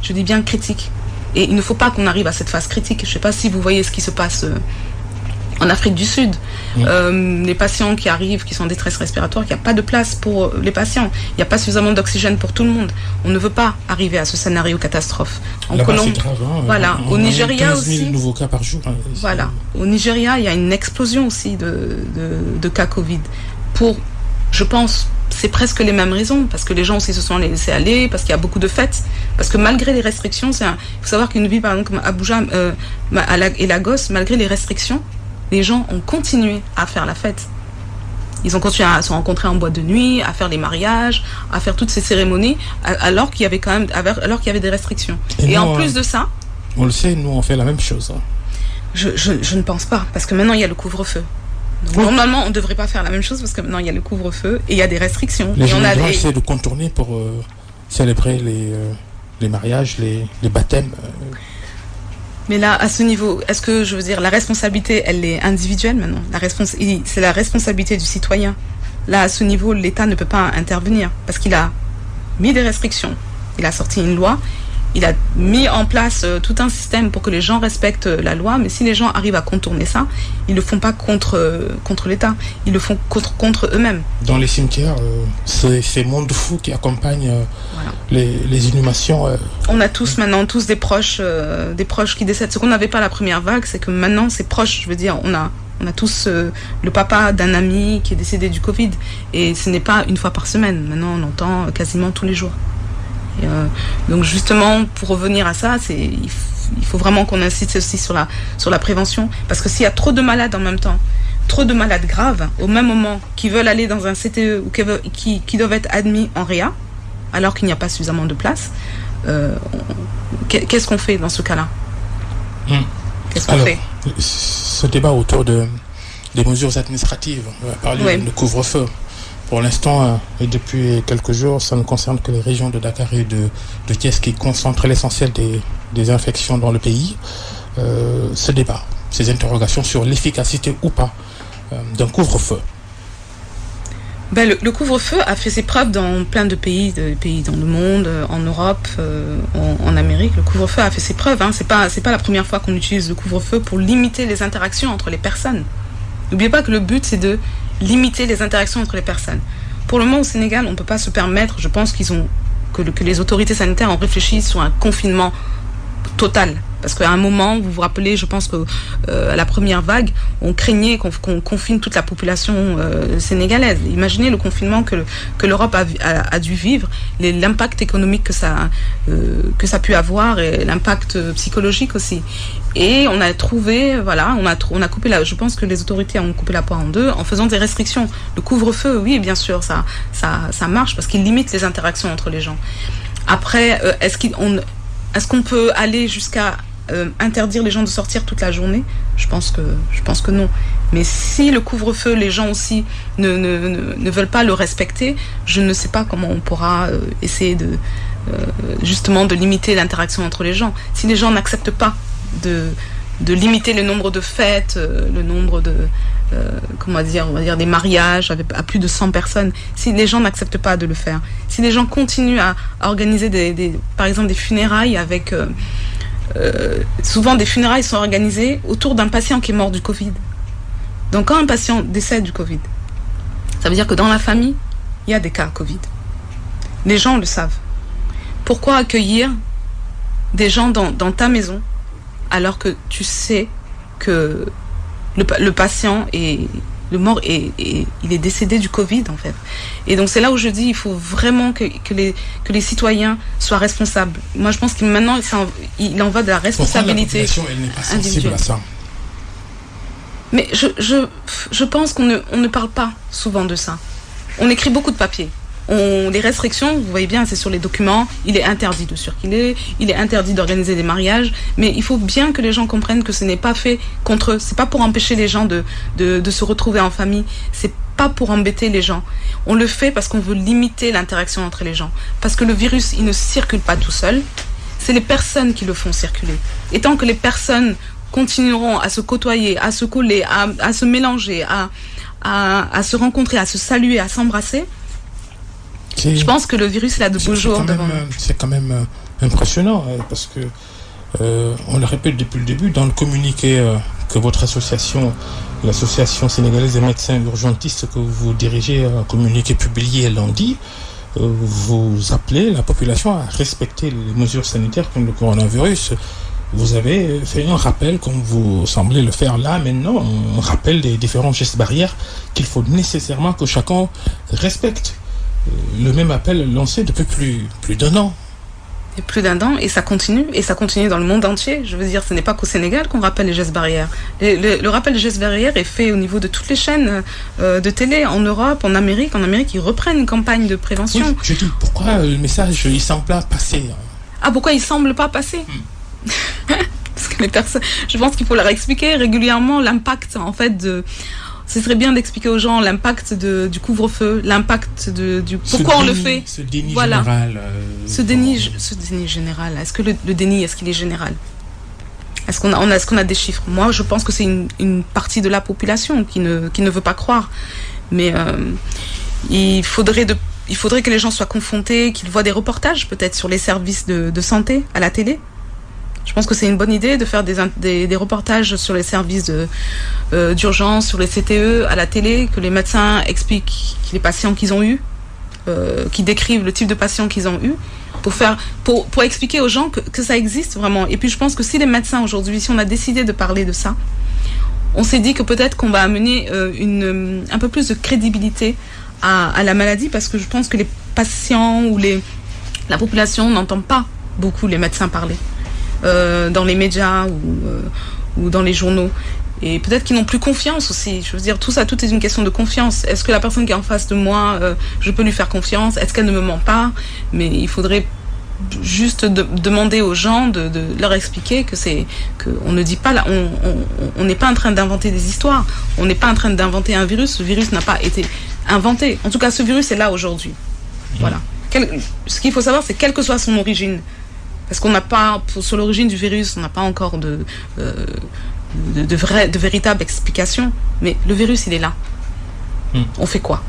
je dis bien critique, et il ne faut pas qu'on arrive à cette phase critique. Je ne sais pas si vous voyez ce qui se passe en Afrique du Sud. Les patients qui arrivent, qui sont en détresse respiratoire, il n'y a pas de place pour les patients. Il n'y a pas suffisamment d'oxygène pour tout le monde. On ne veut pas arriver à ce scénario catastrophe. En Colombie, voilà. Au Nigeria aussi. 15 000 nouveaux cas par jour. Voilà. Au Nigeria, il y a une explosion aussi de cas Covid. Je pense, c'est presque les mêmes raisons, parce que les gens aussi se sont laissés aller, parce qu'il y a beaucoup de fêtes, parce que malgré les restrictions, il faut savoir qu'une ville, par exemple, comme Abuja et Lagos, malgré les restrictions, les gens ont continué à faire la fête. Ils ont continué à se rencontrer en boîte de nuit, à faire les mariages, à faire toutes ces cérémonies, alors qu'il y avait des restrictions. Et en plus de ça... On le sait, nous on fait la même chose. Je ne pense pas, parce que maintenant il y a le couvre-feu. Donc, normalement, on ne devrait pas faire la même chose, parce que maintenant il y a le couvre-feu et il y a des restrictions. Les gens essaient de contourner pour célébrer les mariages, les baptêmes. Mais là, à ce niveau, est-ce que, je veux dire, la responsabilité, elle est individuelle maintenant. C'est la responsabilité du citoyen. Là, à ce niveau, l'État ne peut pas intervenir parce qu'il a mis des restrictions. Il a sorti une loi. Il a mis en place tout un système pour que les gens respectent la loi. Mais si les gens arrivent à contourner ça, ils ne le font pas contre l'État. Ils le font contre eux-mêmes. Dans les cimetières, ces mondes fous qui accompagnent les inhumations. On a tous maintenant des proches qui décèdent. Ce qu'on n'avait pas la première vague, c'est que maintenant, ces proches, je veux dire, on a tous le papa d'un ami qui est décédé du Covid. Et ce n'est pas une fois par semaine. Maintenant, on entend quasiment tous les jours. Et donc justement, pour revenir à ça, il faut vraiment qu'on insiste aussi sur la prévention, parce que s'il y a trop de malades en même temps, trop de malades graves au même moment, qui veulent aller dans un CTE ou qui doivent être admis en réa, alors qu'il n'y a pas suffisamment de place, qu'est-ce qu'on fait dans ce cas-là? Qu'est-ce qu'on fait? Ce débat autour des mesures administratives, on va parler de couvre-feu. Pour l'instant, et depuis quelques jours, ça ne concerne que les régions de Dakar et de Thiès qui concentrent l'essentiel des infections dans le pays. Ce débat, ces interrogations sur l'efficacité ou pas d'un couvre-feu. Le couvre-feu a fait ses preuves dans plein de pays dans le monde, en Europe, en Amérique. Le couvre-feu a fait ses preuves. C'est pas la première fois qu'on utilise le couvre-feu pour limiter les interactions entre les personnes. N'oubliez pas que le but, c'est de limiter les interactions entre les personnes. Pour le moment, au Sénégal, on ne peut pas se permettre, je pense que les autorités sanitaires ont réfléchi sur un confinement total. Parce qu'à un moment, vous vous rappelez, je pense que à la première vague, on craignait qu'on confine toute la population sénégalaise. Imaginez le confinement que l'Europe a dû vivre, l'impact économique que ça a pu avoir et l'impact psychologique aussi. Et on a trouvé, voilà, on a coupé je pense que les autorités ont coupé la poire en deux en faisant des restrictions. Le couvre-feu, oui, bien sûr, ça marche parce qu'il limite les interactions entre les gens. Après, est-ce qu'on peut aller jusqu'à interdire les gens de sortir toute la journée? Je pense que non. Mais si le couvre-feu, les gens aussi ne veulent pas le respecter, je ne sais pas comment on pourra essayer justement de limiter l'interaction entre les gens. Si les gens n'acceptent pas de limiter le nombre de fêtes, le nombre de on va dire des mariages à plus de 100 personnes, si les gens n'acceptent pas de le faire, si les gens continuent à organiser par exemple des funérailles avec souvent des funérailles sont organisées autour d'un patient qui est mort du Covid. Donc quand un patient décède du Covid, ça veut dire que dans la famille, il y a des cas Covid. Les gens le savent. Pourquoi accueillir des gens dans ta maison alors que tu sais que le patient le mort il est décédé du Covid en fait. Et donc c'est là où je dis il faut vraiment que les citoyens soient responsables. Moi je pense que maintenant il en va de la responsabilité individuelle. Elle n'est pas sensible à ça. Mais je pense qu'on ne parle pas souvent de ça. On écrit beaucoup de papiers. Les restrictions, vous voyez bien, c'est sur les documents. Il est interdit de circuler, il est interdit d'organiser des mariages. Mais il faut bien que les gens comprennent que ce n'est pas fait contre eux. C'est pas pour empêcher les gens de se retrouver en famille. C'est pas pour embêter les gens. On le fait parce qu'on veut limiter l'interaction entre les gens. Parce que le virus, il ne circule pas tout seul. C'est les personnes qui le font circuler. Et tant que les personnes continueront à se côtoyer, à se coller, à se mélanger, à se rencontrer, à se saluer, à s'embrasser, je pense que le virus il a de beaux jours devant nous. C'est quand même impressionnant parce que on le répète depuis le début dans le communiqué que votre association, l'association sénégalaise des médecins urgentistes que vous dirigez, un communiqué publié lundi, vous appelez la population à respecter les mesures sanitaires comme le coronavirus. Vous avez fait un rappel, comme vous semblez le faire là maintenant, un rappel des différents gestes barrières qu'il faut nécessairement que chacun respecte. Le même appel lancé depuis plus d'un an. Et plus d'un an, et ça continue dans le monde entier. Je veux dire, ce n'est pas qu'au Sénégal qu'on rappelle les gestes barrières. Le rappel des gestes barrières est fait au niveau de toutes les chaînes de télé, en Europe, en Amérique. En Amérique, ils reprennent une campagne de prévention. Oui, je dis, pourquoi le message, il semble pas passer? Ah, pourquoi il semble pas passer? Parce que les personnes, je pense qu'il faut leur expliquer régulièrement l'impact, en fait, ce serait bien d'expliquer aux gens l'impact du couvre-feu, l'impact pourquoi on le fait. Ce déni général. Ce déni général. Est-ce que le déni, est-ce qu'il est général? Est-ce qu'on a des chiffres? Moi, je pense que c'est une partie de la population qui ne veut pas croire. Mais il faudrait que les gens soient confrontés, qu'ils voient des reportages peut-être sur les services de santé à la télé. Je pense que c'est une bonne idée de faire des reportages sur les services d'urgence, sur les CTE à la télé, que les médecins expliquent les patients qu'ils ont eus, qui décrivent le type de patients qu'ils ont eu, pour expliquer aux gens que ça existe vraiment. Et puis je pense que si les médecins aujourd'hui, si on a décidé de parler de ça, on s'est dit que peut-être qu'on va amener un peu plus de crédibilité à la maladie, parce que je pense que les patients ou la population n'entend pas beaucoup les médecins parler. Dans les médias ou dans les journaux. Et peut-être qu'ils n'ont plus confiance aussi. Je veux dire, tout est une question de confiance. Est-ce que la personne qui est en face de moi, je peux lui faire confiance? Est-ce qu'elle ne me ment pas? Mais il faudrait juste demander aux gens de leur expliquer que on ne dit pas là, on n'est pas en train d'inventer des histoires, on n'est pas en train d'inventer un virus. Ce virus n'a pas été inventé. En tout cas, ce virus est là aujourd'hui. Voilà. Ce qu'il faut savoir, c'est quelle que soit son origine, parce qu'on n'a pas, sur l'origine du virus, on n'a pas encore de véritable explication. Mais le virus, il est là. On fait quoi?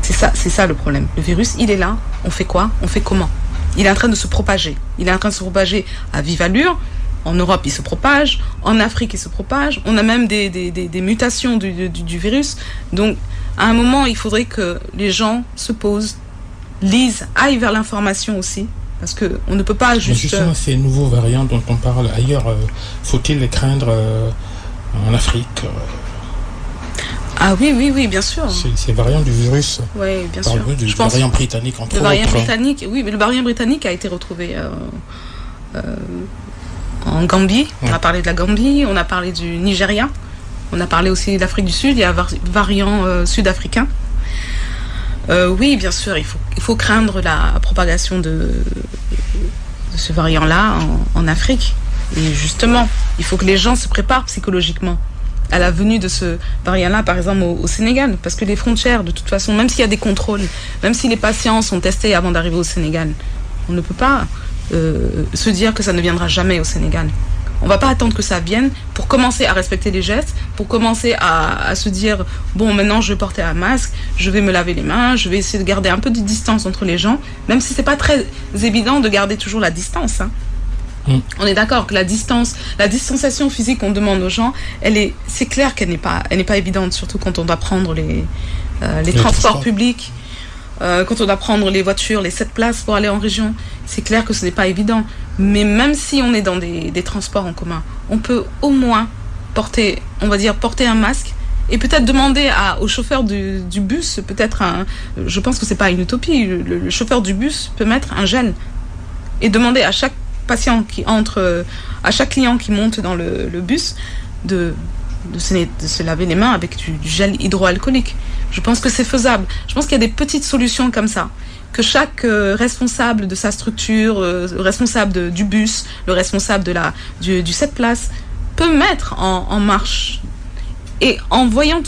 C'est ça le problème. Le virus, il est là. On fait quoi? On fait comment? Il est en train de se propager. Il est en train de se propager à vive allure. En Europe, il se propage. En Afrique, il se propage. On a même des mutations du virus. Donc, à un moment, il faudrait que les gens se posent, lisent, aillent vers l'information aussi. Parce qu'on ne peut pas juste... Mais justement, ces nouveaux variants dont on parle ailleurs, faut-il les craindre en Afrique Ah oui, bien sûr. Ces variants du virus. Oui, bien sûr. Du variant britannique, entre autres. Le variant britannique, oui, mais le variant britannique a été retrouvé en Gambie. On a parlé de la Gambie, on a parlé du Nigeria, on a parlé aussi de l'Afrique du Sud. Il y a un variant sud-africain. Oui, bien sûr, il faut craindre la propagation de ce variant-là en Afrique. Et justement, il faut que les gens se préparent psychologiquement à la venue de ce variant-là, par exemple au Sénégal, parce que les frontières, de toute façon, même s'il y a des contrôles, même si les patients sont testés avant d'arriver au Sénégal, on ne peut pas se dire que ça ne viendra jamais au Sénégal. On ne va pas attendre que ça vienne pour commencer à respecter les gestes, pour commencer à se dire, bon, maintenant je vais porter un masque, je vais me laver les mains, je vais essayer de garder un peu de distance entre les gens, même si ce n'est pas très évident de garder toujours la distance, hein. On est d'accord que la distanciation physique qu'on demande aux gens, c'est clair qu'elle n'est pas évidente, surtout quand on doit prendre les transports publics, quand on doit prendre les voitures, les 7 places pour aller en région. C'est clair que ce n'est pas évident. Mais même si on est dans des transports en commun, on peut au moins porter un masque et peut-être demander au chauffeur du bus, je pense que c'est pas une utopie, le chauffeur du bus peut mettre un gel et demander à chaque patient qui entre, à chaque client qui monte dans le bus, de se laver les mains avec du gel hydroalcoolique. Je pense que c'est faisable. Je pense qu'il y a des petites solutions comme ça, que chaque responsable de sa structure, le responsable du bus, le responsable du 7 places, peut mettre en marche. Et en voyant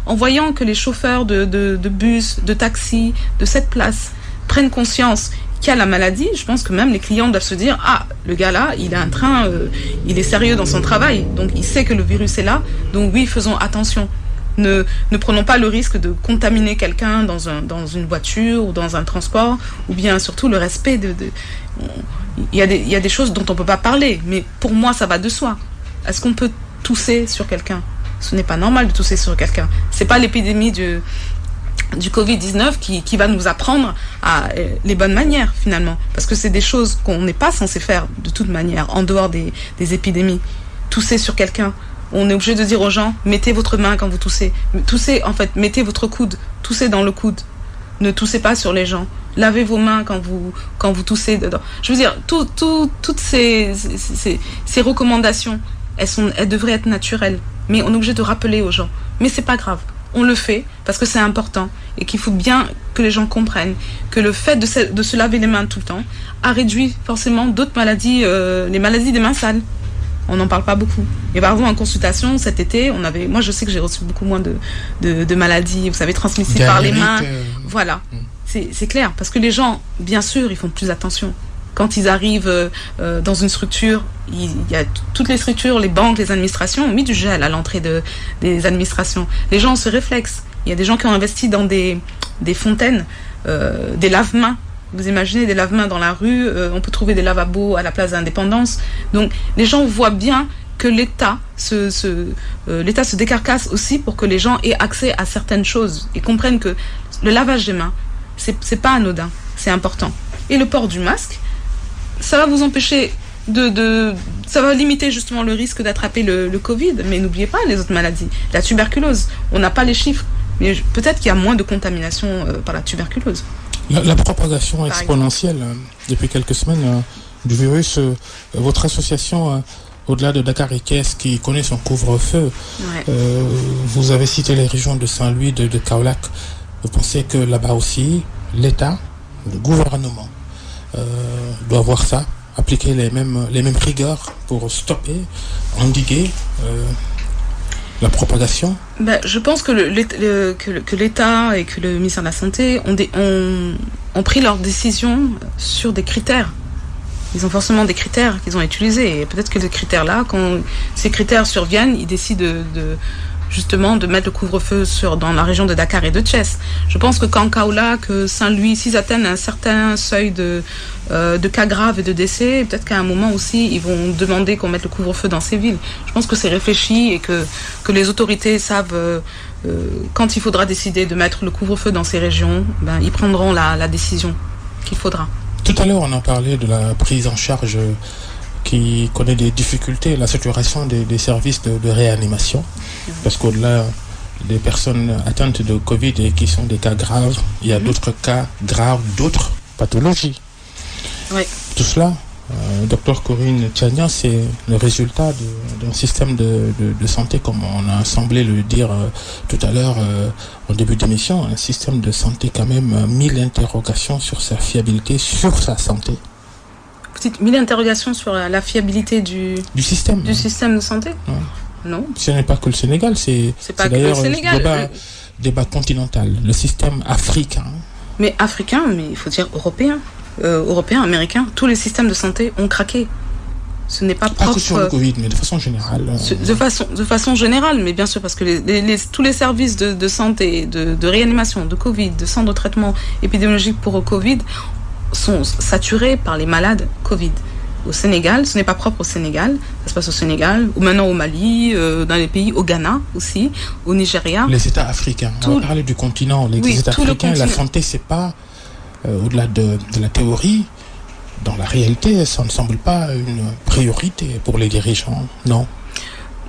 en voyant que les chauffeurs de bus, de taxi, de 7 places prennent conscience qu'il y a la maladie, je pense que même les clients doivent se dire, ah, le gars là, il est sérieux dans son travail, donc il sait que le virus est là, donc oui, faisons attention. Ne prenons pas le risque de contaminer quelqu'un dans une voiture ou dans un transport, ou bien surtout le respect il y a des choses dont on ne peut pas parler, mais pour moi ça va de soi. Est-ce qu'on peut tousser sur quelqu'un? Ce n'est pas normal de tousser sur quelqu'un. C'est pas l'épidémie du Covid-19 qui va nous apprendre les bonnes manières, finalement. Parce que c'est des choses qu'on n'est pas censé faire de toute manière, en dehors des épidémies. Tousser sur quelqu'un. On est obligé de dire aux gens, mettez votre main quand vous toussez. Toussez, en fait, mettez votre coude. Toussez dans le coude. Ne toussez pas sur les gens. Lavez vos mains quand vous toussez dedans. Je veux dire, toutes ces recommandations, elles devraient être naturelles. Mais on est obligé de rappeler aux gens. Mais c'est pas grave. On le fait parce que c'est important et qu'il faut bien que les gens comprennent que le fait de se laver les mains tout le temps a réduit forcément d'autres maladies, les maladies des mains sales. On n'en parle pas beaucoup. Et par exemple, en consultation, cet été, moi je sais que j'ai reçu beaucoup moins de maladies, vous savez, transmissibles par les mains. Voilà, c'est clair. Parce que les gens, bien sûr, ils font plus attention. Quand ils arrivent dans une structure, il y a toutes les structures, les banques, les administrations ont mis du gel à l'entrée des administrations. Les gens ont ce réflexe. Il y a des gens qui ont investi dans des fontaines, des lave-mains. Vous imaginez des lave-mains dans la rue, on peut trouver des lavabos à la place d'Indépendance. Donc les gens voient bien que l'État se décarcasse aussi pour que les gens aient accès à certaines choses et comprennent que le lavage des mains, c'est pas anodin, c'est important. Et le port du masque, ça va vous empêcher ça va limiter justement le risque d'attraper le Covid, mais n'oubliez pas les autres maladies. La tuberculose, on n'a pas les chiffres, mais peut-être qu'il y a moins de contamination par la tuberculose. La propagation exponentielle depuis quelques semaines du virus, votre association, au-delà de Dakar Ikes, qui connaît son couvre-feu, vous avez cité les régions de Saint-Louis, de Kaolack. Vous pensez que là-bas aussi, l'État, le gouvernement, doit voir ça, appliquer les mêmes rigueurs pour stopper, endiguer la propagation? Je pense que l'État et que le ministère de la Santé ont pris leurs décisions sur des critères. Ils ont forcément des critères qu'ils ont utilisés. Et peut-être que ces critères-là, quand ces critères surviennent, ils décident justement de mettre le couvre-feu dans la région de Dakar et de Thiès. Je pense que Kaolack, que Saint-Louis, s'ils atteignent un certain seuil de cas graves et de décès, peut-être qu'à un moment aussi, ils vont demander qu'on mette le couvre-feu dans ces villes. Je pense que c'est réfléchi et que les autorités savent, quand il faudra décider de mettre le couvre-feu dans ces régions, ils prendront la décision qu'il faudra. Tout à l'heure, on a parlé de la prise en charge qui connaît des difficultés, la saturation des services de réanimation, parce qu'au-delà des personnes atteintes de Covid et qui sont des cas graves, il y a d'autres cas graves, d'autres pathologies. Oui. Tout cela, Dr Corinne Tchania, c'est le résultat d'un système de santé, comme on a semblé le dire tout à l'heure en début d'émission, un système de santé quand même 1000 interrogations sur sa fiabilité, sur sa santé. Petite 1000 interrogations sur la fiabilité du système de santé. Ouais. Non. Ce n'est pas que le Sénégal, c'est pas d'ailleurs que le Sénégal. Débat continental, le système africain. Mais africain, mais il faut dire européen. Européens, américains, tous les systèmes de santé ont craqué. Ce n'est pas propre. Pas que sur le Covid, mais de façon générale. De façon générale, mais bien sûr, parce que tous les services de santé, de réanimation, de Covid, de centres de traitement épidémiologique pour le Covid sont saturés par les malades Covid. Au Sénégal, ce n'est pas propre au Sénégal, ça se passe au Sénégal, ou maintenant au Mali, dans les pays, au Ghana aussi, au Nigeria. Les États africains, on va parler du continent, les États africains, la santé, c'est pas... au-delà de la théorie, dans la réalité, ça ne semble pas une priorité pour les dirigeants, non?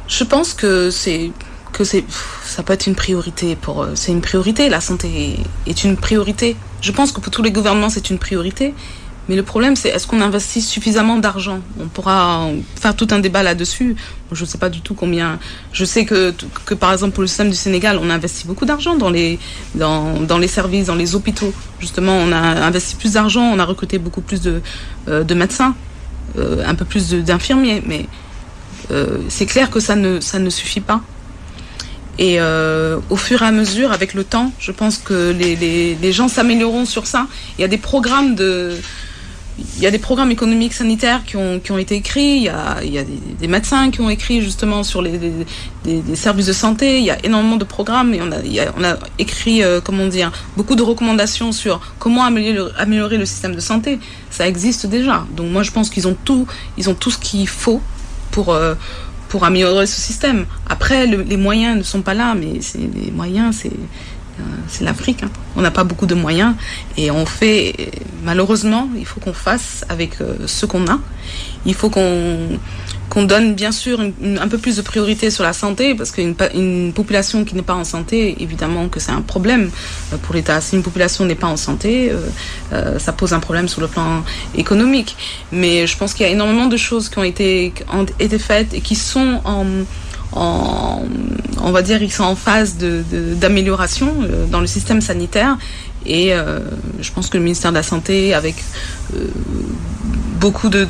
Je pense que ça peut être une priorité c'est une priorité, la santé est une priorité. Je pense que pour tous les gouvernements, c'est une priorité. Mais le problème, c'est est-ce qu'on investit suffisamment d'argent? On pourra faire tout un débat là-dessus. Je ne sais pas du tout combien. Je sais que par exemple, pour le système du Sénégal, on a investi beaucoup d'argent dans les services, dans les hôpitaux. Justement, on a investi plus d'argent, on a recruté beaucoup plus de médecins, un peu plus d'infirmiers. Mais c'est clair que ça ne suffit pas. Et au fur et à mesure, avec le temps, je pense que les gens s'amélioreront sur ça. Il y a des programmes économiques sanitaires qui ont été écrits. Il y a des médecins qui ont écrit justement sur des services de santé. Il y a énormément de programmes et on a écrit beaucoup de recommandations sur comment améliorer le système de santé. Ça existe déjà. Donc moi je pense qu'ils ont tout ce qu'il faut pour améliorer ce système. Après les moyens ne sont pas là, mais les moyens c'est l'Afrique. On n'a pas beaucoup de moyens et on fait, malheureusement, il faut qu'on fasse avec ce qu'on a. Il faut qu'on donne bien sûr un peu plus de priorité sur la santé parce qu'une population qui n'est pas en santé, évidemment que c'est un problème pour l'État. Si une population n'est pas en santé, ça pose un problème sur le plan économique. Mais je pense qu'il y a énormément de choses qui ont été faites et qui sont on va dire, ils sont en phase d'amélioration dans le système sanitaire et je pense que le ministère de la Santé, avec beaucoup de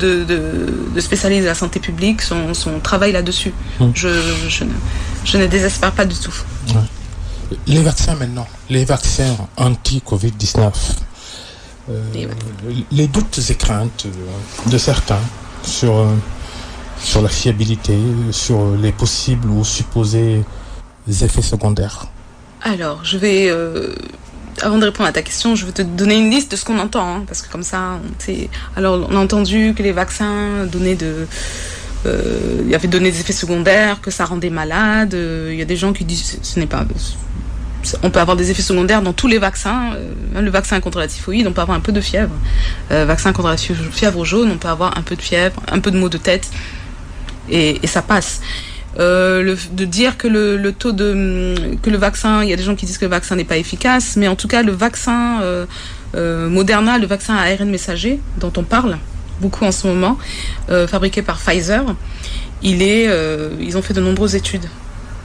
spécialistes de la santé publique, son travail là-dessus. Je ne désespère pas du tout. Ouais. Les vaccins maintenant, les vaccins anti-Covid-19, les doutes et craintes de certains sur la fiabilité, sur les possibles ou supposés effets secondaires. Alors, je vais, avant de répondre à ta question, je vais te donner une liste de ce qu'on entend, parce que comme ça, alors on a entendu que les vaccins avaient donné des effets secondaires, que ça rendait malade. Il y a des gens qui disent ce n'est pas... On peut avoir des effets secondaires dans tous les vaccins. Le vaccin contre la typhoïde, on peut avoir un peu de fièvre. Vaccin contre la fièvre jaune, on peut avoir un peu de fièvre, un peu de maux de tête. Et ça passe. De dire que que le vaccin, il y a des gens qui disent que le vaccin n'est pas efficace, mais en tout cas le vaccin Moderna, le vaccin à ARN messager dont on parle beaucoup en ce moment, fabriqué par Pfizer, ils ont fait de nombreuses études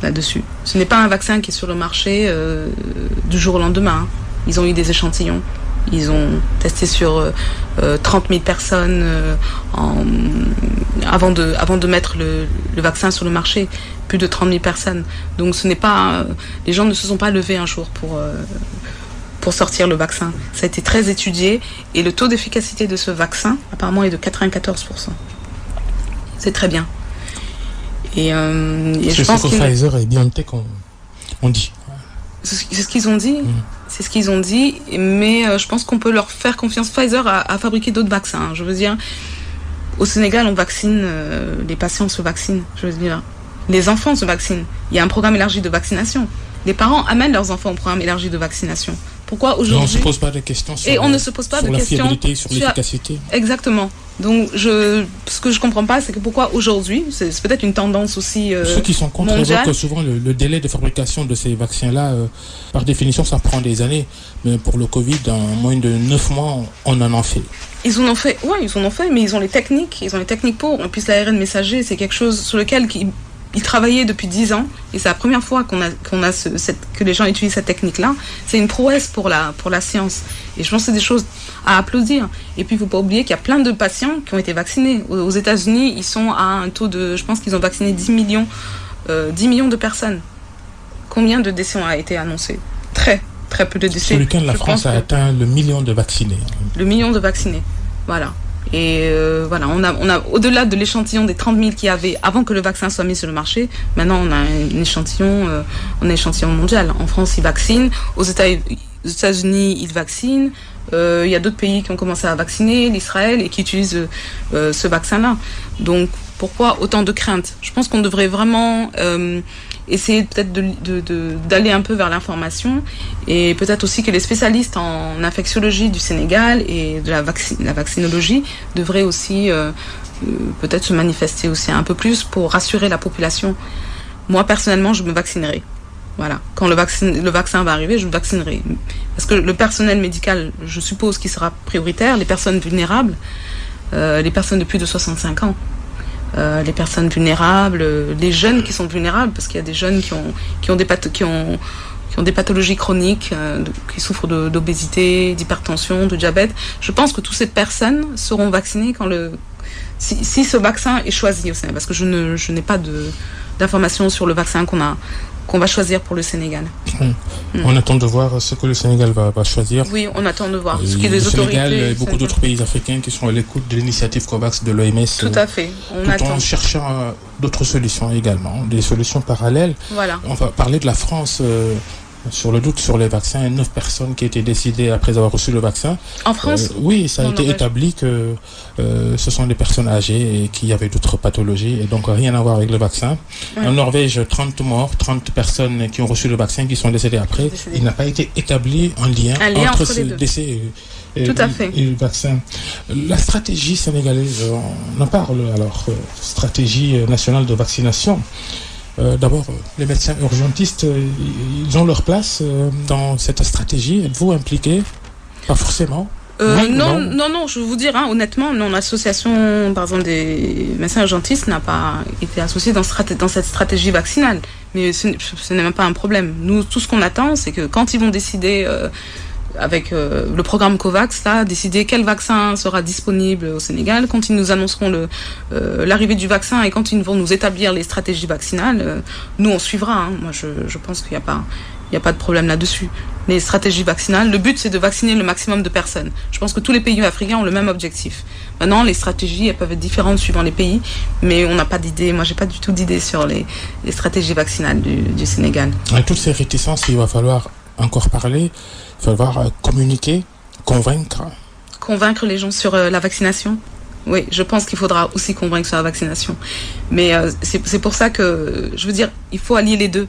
là-dessus. Ce n'est pas un vaccin qui est sur le marché du jour au lendemain. Ils ont eu des échantillons Ils ont testé sur 30 000 personnes avant de mettre le vaccin sur le marché. Plus de 30 000 personnes. Donc ce n'est pas... les gens ne se sont pas levés un jour pour sortir le vaccin. Ça a été très étudié et le taux d'efficacité de ce vaccin, apparemment, est de 94%. C'est très bien. Et je pense que Pfizer et BioNTech on dit. C'est ce qu'ils ont dit. C'est ce qu'ils ont dit. Mais je pense qu'on peut leur faire confiance. Pfizer a fabriqué d'autres vaccins. Je veux dire, au Sénégal, on vaccine, les patients se vaccinent. Je veux dire, les enfants se vaccinent. Il y a un programme élargi de vaccination. Les parents amènent leurs enfants au programme élargi de vaccination. Pourquoi aujourd'hui... on ne se pose pas de questions sur, on ne se pose pas de la questions fiabilité, sur l'efficacité. Exactement. Donc, ce que je ne comprends pas, c'est que pourquoi aujourd'hui, c'est peut-être une tendance aussi ceux qui sont contre évoquent souvent le délai de fabrication de ces vaccins-là. Par définition, ça prend des années. Mais pour le Covid, en moins de 9 mois, on en a fait. Ils en ont fait, mais ils ont les techniques. Ils ont les techniques pour. En plus, l'ARN messager, c'est quelque chose sur lequel ils travaillaient depuis 10 ans, et c'est la première fois que les gens utilisent cette technique-là. C'est une prouesse pour la science. Et je pense que c'est des choses à applaudir. Et puis, il ne faut pas oublier qu'il y a plein de patients qui ont été vaccinés. Aux États-Unis, ils sont à un taux de... Je pense qu'ils ont vacciné 10 millions de personnes. Combien de décès ont été annoncés? Très, très peu de décès. Ce week-end, la France a atteint le million de vaccinés. Le million de vaccinés, voilà. Et voilà, on a au-delà de l'échantillon des 30 000 qu'il y avait avant que le vaccin soit mis sur le marché, maintenant on a un échantillon mondial. En France, ils vaccinent. Aux États-Unis, ils vaccinent. Il y a d'autres pays qui ont commencé à vacciner, l'Israël, et qui utilisent ce vaccin-là. Donc, pourquoi autant de craintes? Je pense qu'on devrait vraiment essayer peut-être d'aller un peu vers l'information, et peut-être aussi que les spécialistes en infectiologie du Sénégal et de la vaccinologie devraient aussi peut-être se manifester aussi un peu plus pour rassurer la population. Moi, personnellement, je me vaccinerai. Voilà. Quand le vaccin va arriver, je me vaccinerai. Parce que le personnel médical, je suppose qu'il sera prioritaire, les personnes vulnérables, les personnes de plus de 65 ans. Les personnes vulnérables, les jeunes qui sont vulnérables, parce qu'il y a des jeunes qui ont des pathologies chroniques, qui souffrent d'obésité, d'hypertension, de diabète. Je pense que toutes ces personnes seront vaccinées si ce vaccin est choisi au Sénégal, parce que je n'ai pas d'informations sur le vaccin qu'on va choisir pour le Sénégal. On attend de voir ce que le Sénégal va choisir. Oui, on attend de voir. Ce qui le Sénégal et beaucoup d'autres pays africains qui sont à l'écoute de l'initiative COVAX de l'OMS. Tout à fait. Tout en cherchant d'autres solutions également, des solutions parallèles. Voilà. On va parler de la France. Sur le doute sur les vaccins, 9 personnes qui étaient décédées après avoir reçu le vaccin. En France? Oui, ça a été établi que ce sont des personnes âgées et qui avaient d'autres pathologies, et donc rien à voir avec le vaccin. Ouais. En Norvège, 30 morts, 30 personnes qui ont reçu le vaccin qui sont décédées après. Il n'a pas été établi un lien entre ce décès et le vaccin. La stratégie sénégalaise, on en parle alors, stratégie nationale de vaccination. D'abord, les médecins urgentistes, ils ont leur place dans cette stratégie. Êtes-vous impliqué? Pas forcément. Non, je vais vous dire, honnêtement, l'association, par exemple, des médecins urgentistes n'a pas été associée dans cette stratégie vaccinale. Mais ce n'est même pas un problème. Nous, tout ce qu'on attend, c'est que quand ils vont décider... avec le programme COVAX, décider quel vaccin sera disponible au Sénégal, quand ils nous annonceront l'arrivée du vaccin et quand ils vont nous établir les stratégies vaccinales, nous on suivra. Moi je pense qu'il n'y a pas de problème là-dessus. Les stratégies vaccinales, le but c'est de vacciner le maximum de personnes. Je pense que tous les pays africains ont le même objectif. Maintenant, les stratégies, elles peuvent être différentes suivant les pays, mais on n'a pas d'idée. Moi, j'ai pas du tout d'idée sur les stratégies vaccinales du Sénégal. Avec toutes ces réticences, il va falloir encore parler. Il va falloir communiquer, convaincre. Convaincre les gens sur la vaccination. Oui, je pense qu'il faudra aussi convaincre sur la vaccination. Mais c'est pour ça que, je veux dire, il faut allier les deux.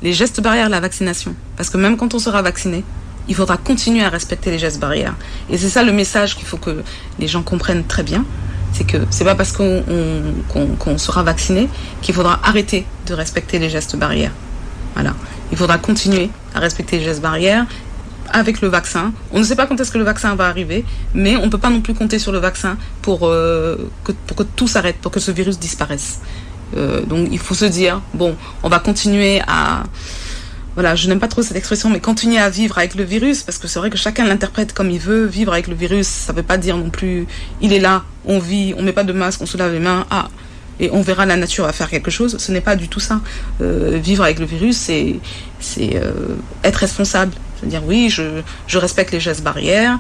Les gestes barrières et la vaccination. Parce que même quand on sera vacciné, il faudra continuer à respecter les gestes barrières. Et c'est ça le message qu'il faut que les gens comprennent très bien. C'est que c'est pas parce qu'on sera vacciné qu'il faudra arrêter de respecter les gestes barrières. Voilà. Il faudra continuer à respecter les gestes barrières avec le vaccin. On ne sait pas quand est-ce que le vaccin va arriver, mais on ne peut pas non plus compter sur le vaccin pour que tout s'arrête, pour que ce virus disparaisse. Donc il faut se dire, bon, on va continuer à voilà, je n'aime pas trop cette expression, mais continuer à vivre avec le virus, parce que c'est vrai que chacun l'interprète comme il veut. Vivre avec le virus, ça veut pas dire non plus, il est là, on vit, on met pas de masque, on se lave les mains, et on verra la nature va faire quelque chose. Ce n'est pas du tout ça. Vivre avec le virus, c'est être responsable. C'est-à-dire, oui, je respecte les gestes barrières.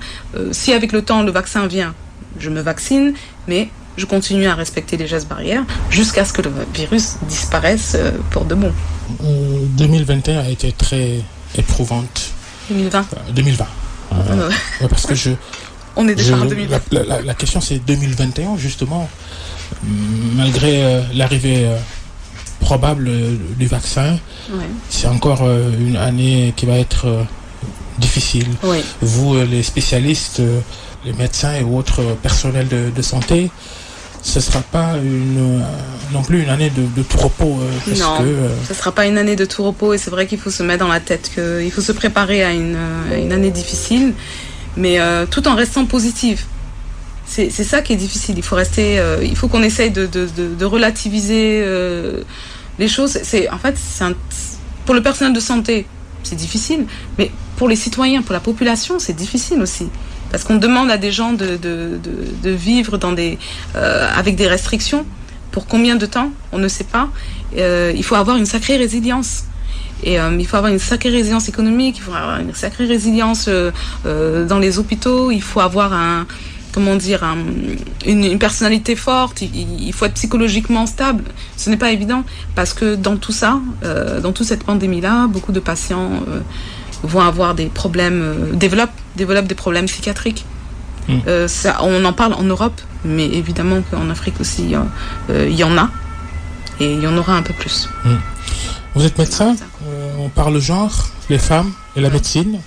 Si avec le temps, le vaccin vient, je me vaccine, mais je continue à respecter les gestes barrières jusqu'à ce que le virus disparaisse pour de bon. 2021 a été très éprouvante. 2020. Parce que on est déjà en 2020. La question c'est 2021 justement, malgré l'arrivée probable du vaccin, c'est encore une année qui va être difficile. Vous, les spécialistes, les médecins et autres personnels de santé, ce ne sera pas non plus une année de tout repos. Non, ce ne sera pas une année de tout repos, et c'est vrai qu'il faut se mettre dans la tête qu'il faut se préparer à une année difficile, mais tout en restant positive. C'est ça qui est difficile. Il faut qu'on essaye de relativiser les choses. Pour le personnel de santé, c'est difficile, mais pour les citoyens, pour la population, c'est difficile aussi. Parce qu'on demande à des gens de vivre avec des restrictions. Pour combien de temps? On ne sait pas. Il faut avoir une sacrée résilience. Et il faut avoir une sacrée résilience économique, il faut avoir une sacrée résilience dans les hôpitaux, il faut avoir une personnalité forte, il faut être psychologiquement stable. Ce n'est pas évident, parce que dans tout ça, dans toute cette pandémie-là, beaucoup de patients vont avoir des problèmes, développent des problèmes psychiatriques. On en parle en Europe, mais évidemment qu'en Afrique aussi, il y en a, et il y en aura un peu plus. Vous êtes médecin, on parle genre, les femmes et la médecine.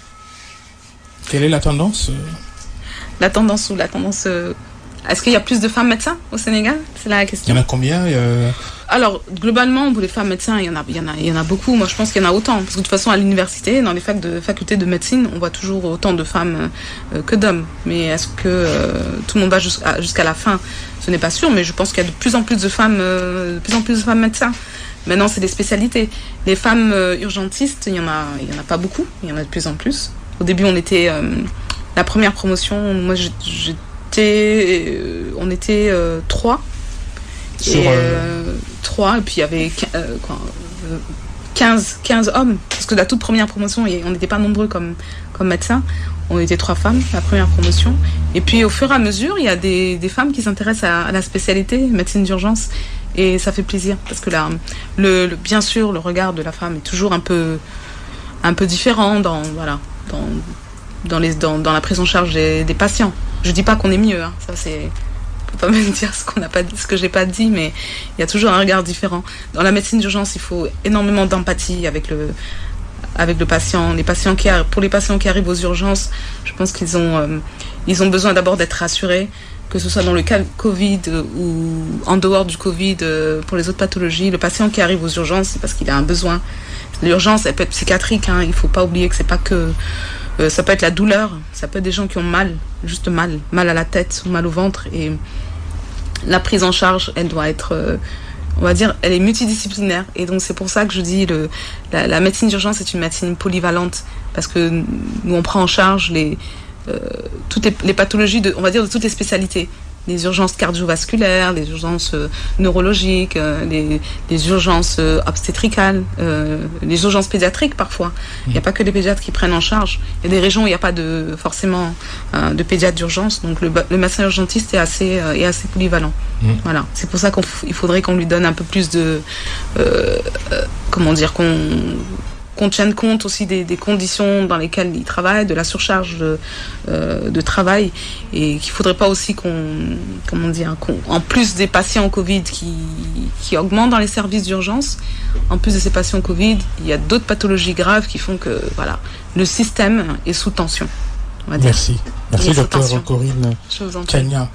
Quelle est la tendance? La tendance est-ce qu'il y a plus de femmes médecins au Sénégal? C'est la question. Il y en a combien? Alors, globalement, pour les femmes médecins, il y en a beaucoup. Moi, je pense qu'il y en a autant. Parce que de toute façon, à l'université, dans les facultés de médecine, on voit toujours autant de femmes que d'hommes. Mais est-ce que tout le monde va jusqu'à la fin? Ce n'est pas sûr, mais je pense qu'il y a de plus en plus de femmes médecins. Maintenant, c'est des spécialités. Les femmes urgentistes, il y en a pas beaucoup. Il y en a de plus en plus. Au début, on était la première promotion. Moi, on était 3. Sur 3, et puis il y avait 15 hommes. Parce que la toute première promotion, on n'était pas nombreux comme médecins. On était 3 femmes, la première promotion. Et puis au fur et à mesure, il y a des femmes qui s'intéressent à la spécialité médecine d'urgence. Et ça fait plaisir, parce que là, bien sûr, le regard de la femme est toujours un peu différent dans la prise en charge des patients. Je dis pas qu'on est mieux, hein. Ça c'est, faut pas me dire ce que j'ai pas dit, mais il y a toujours un regard différent. Dans la médecine d'urgence, il faut énormément d'empathie avec le patient. Pour les patients qui arrivent aux urgences, je pense qu'ils ont besoin d'abord d'être rassurés, que ce soit dans le cas Covid ou en dehors du Covid, pour les autres pathologies. Le patient qui arrive aux urgences, c'est parce qu'il a un besoin. L'urgence, elle peut être psychiatrique, hein. Il faut pas oublier que c'est pas que ça peut être la douleur, ça peut être des gens qui ont mal à la tête ou mal au ventre, et la prise en charge, elle doit être, on va dire, elle est multidisciplinaire. Et donc c'est pour ça que je dis la médecine d'urgence est une médecine polyvalente, parce que nous on prend en charge toutes les pathologies on va dire de toutes les spécialités. Les urgences cardiovasculaires, les urgences neurologiques, les urgences obstétricales, les urgences pédiatriques parfois. Il n'y a pas que les pédiatres qui prennent en charge. Il y a des régions où il n'y a pas forcément de pédiatre d'urgence, donc le médecin urgentiste est assez polyvalent. Voilà. C'est pour ça qu'il faudrait qu'on lui donne un peu plus de... qu'on tienne compte aussi des conditions dans lesquelles il travaille, de la surcharge de travail, et qu'il ne faudrait pas aussi en plus des patients Covid qui augmentent dans les services d'urgence, en plus de ces patients Covid, il y a d'autres pathologies graves qui font que le système est sous tension. On va dire. Merci Dr Corinne Kania,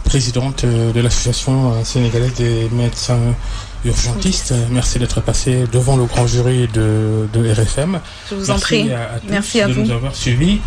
présidente de l'association sénégalaise des médecins urgentistes. Merci d'être passé devant le grand jury de RFM. Je vous en prie. Merci à tous de nous avoir suivis.